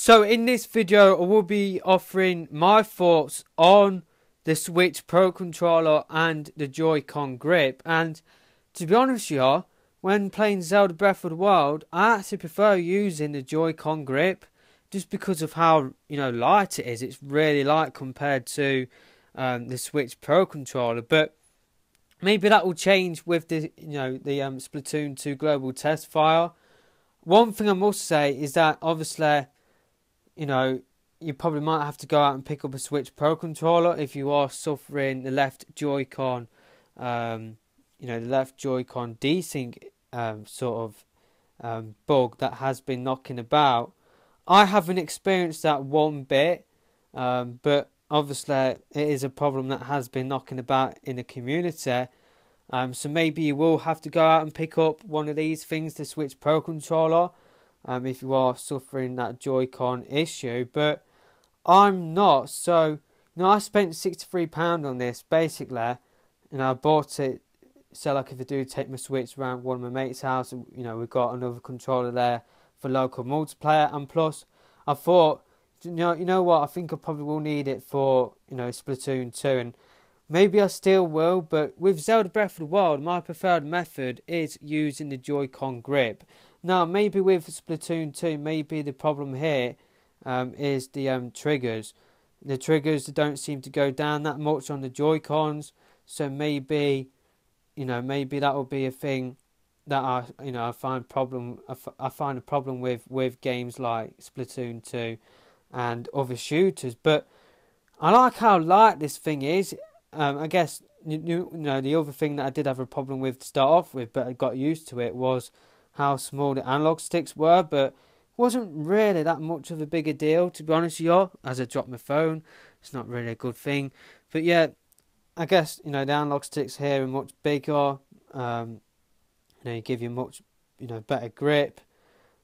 So in this video I will be offering my thoughts on the Switch Pro Controller and the Joy-Con grip. And to be honest with you, when playing Zelda Breath of the Wild, I actually prefer using the Joy-Con grip just because of how light it is. It's really light compared to the Switch Pro Controller. But maybe that will change with the Splatoon 2 global test file. One thing I must say is that obviously, you probably might have to go out and pick up a Switch Pro controller if you are suffering the left Joy-Con, the left Joy-Con desync bug that has been knocking about. I haven't experienced that one bit, but obviously it is a problem that has been knocking about in the community. So maybe you will have to go out and pick up one of these things, the Switch Pro controller, if you are suffering that Joy-Con issue. But I'm not. So, I spent £63 on this, basically. I bought it, so like if I do take my Switch around one of my mates' house, we've got another controller there for local multiplayer. And plus, I thought, you know what, I think I probably will need it for, Splatoon 2. And maybe I still will, but with Zelda Breath of the Wild, my preferred method is using the Joy-Con grip. Now, maybe with Splatoon 2, maybe the problem here is the triggers. The triggers don't seem to go down that much on the Joy-Cons, so maybe, maybe that will be a thing that I find a problem with games like Splatoon 2 and other shooters. But I like how light this thing is. I guess the other thing that I did have a problem with to start off with, but I got used to it, was how small the analog sticks were. But it wasn't really that much of a bigger deal, to be honest with you. As I dropped my phone, it's not really a good thing. But yeah, I guess the analog sticks here are much bigger. Give you much better grip,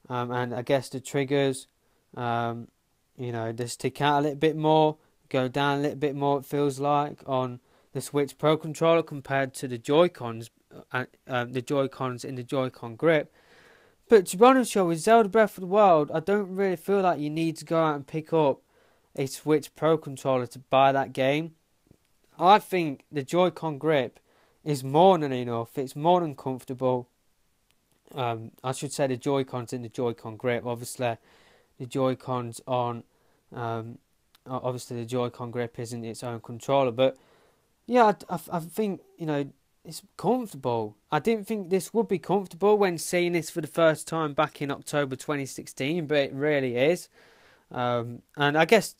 and I guess the triggers they stick out a little bit more, go down a little bit more, it feels like, on the Switch Pro controller compared to the Joy-Cons, the Joy-Cons in the Joy-Con grip. But to be honest with Zelda Breath of the Wild, I don't really feel like you need to go out and pick up a Switch Pro controller to buy that game. I think the Joy-Con grip is more than enough. It's more than comfortable. I should say the Joy-Cons in the Joy-Con grip. Obviously, the Joy-Cons on... obviously, the Joy-Con grip isn't its own controller. But yeah, I think, it's comfortable. I didn't think this would be comfortable when seeing this for the first time back in October 2016, but it really is. And I guess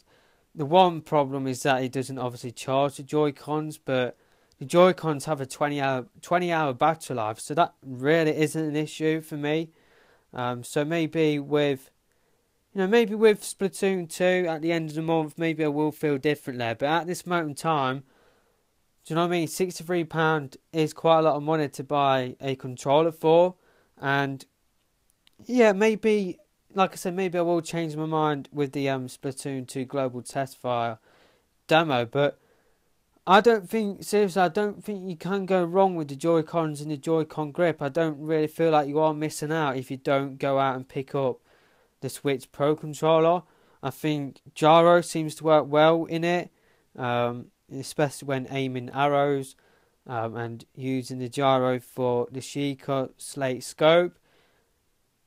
the one problem is that it doesn't obviously charge the Joy-Cons, but the Joy-Cons have a 20-hour battery life, so that really isn't an issue for me. So maybe with Splatoon 2 at the end of the month, maybe I will feel differently. But at this moment in time, do you know what I mean? £63 is quite a lot of money to buy a controller for. And yeah, maybe, like I said, maybe I will change my mind with the Splatoon 2 global test file demo. But I don't think you can go wrong with the Joy-Cons and the Joy-Con grip. I don't really feel like you are missing out if you don't go out and pick up the Switch Pro controller. I think gyro seems to work well in it, especially when aiming arrows, and using the gyro for the Sheikah Slate scope.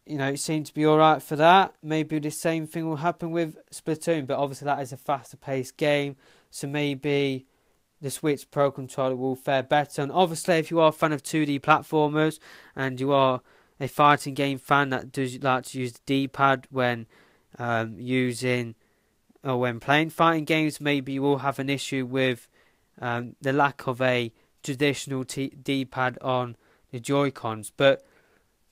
It seems to be alright for that. Maybe the same thing will happen with Splatoon, but obviously that is a faster paced game, so maybe the Switch Pro controller will fare better. And obviously, if you are a fan of 2D platformers and you are a fighting game fan that does like to use the D-pad when when playing fighting games, maybe you will have an issue with the lack of a traditional D-pad on the Joy-Cons. But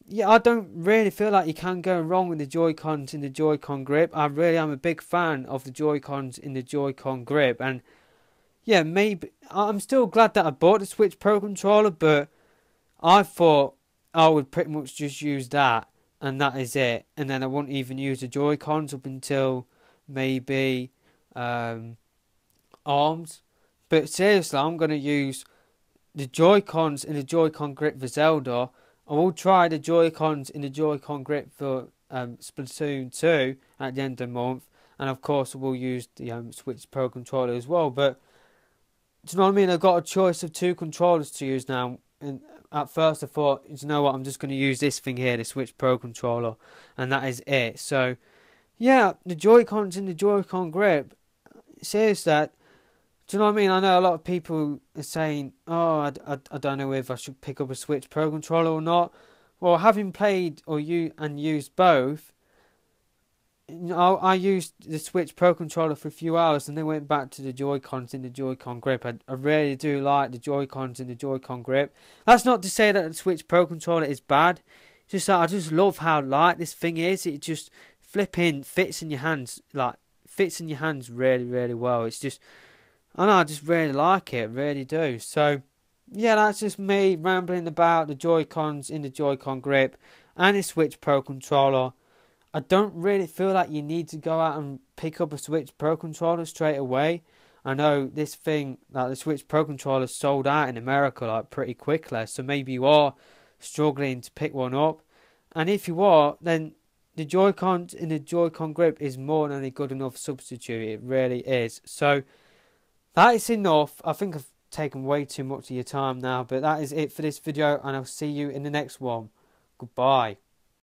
yeah, I don't really feel like you can go wrong with the Joy-Cons in the Joy-Con grip. I really am a big fan of the Joy-Cons in the Joy-Con grip. And yeah, maybe I'm still glad that I bought the Switch Pro controller, but I thought I would pretty much just use that, and that is it. And then I wouldn't even use the Joy-Cons up until maybe ARMS. But seriously, I'm going to use the Joy-Cons in the Joy-Con grip for Zelda. I will try the Joy-Cons in the Joy-Con grip for Splatoon 2 at the end of the month, and of course we'll use the Switch Pro controller as well. But do you know what I mean? I've got a choice of two controllers to use now. And at first I thought, you know what, I'm just going to use this thing here, the Switch Pro controller, and that is it. So yeah, the Joy-Cons and the Joy-Con grip, says that. Do you know what I mean? I know a lot of people are saying, oh, I don't know if I should pick up a Switch Pro controller or not. Well, having played and used both, I used the Switch Pro controller for a few hours and then went back to the Joy-Cons in the Joy-Con grip. I really do like the Joy-Cons in the Joy-Con grip. That's not to say that the Switch Pro controller is bad. Just that I just love how light this thing is. It just flipping fits in your hands, really, really well. It's just, I know, I just really like it, really do. So, yeah, that's just me rambling about the Joy-Cons in the Joy-Con grip and the Switch Pro controller. I don't really feel like you need to go out and pick up a Switch Pro controller straight away. I know this thing, like the Switch Pro controller, sold out in America like pretty quickly. So maybe you are struggling to pick one up. And if you are, then the Joy-Cons in the Joy-Con grip is more than a good enough substitute. It really is. So that is enough. I think I've taken way too much of your time now. But that is it for this video. And I'll see you in the next one. Goodbye.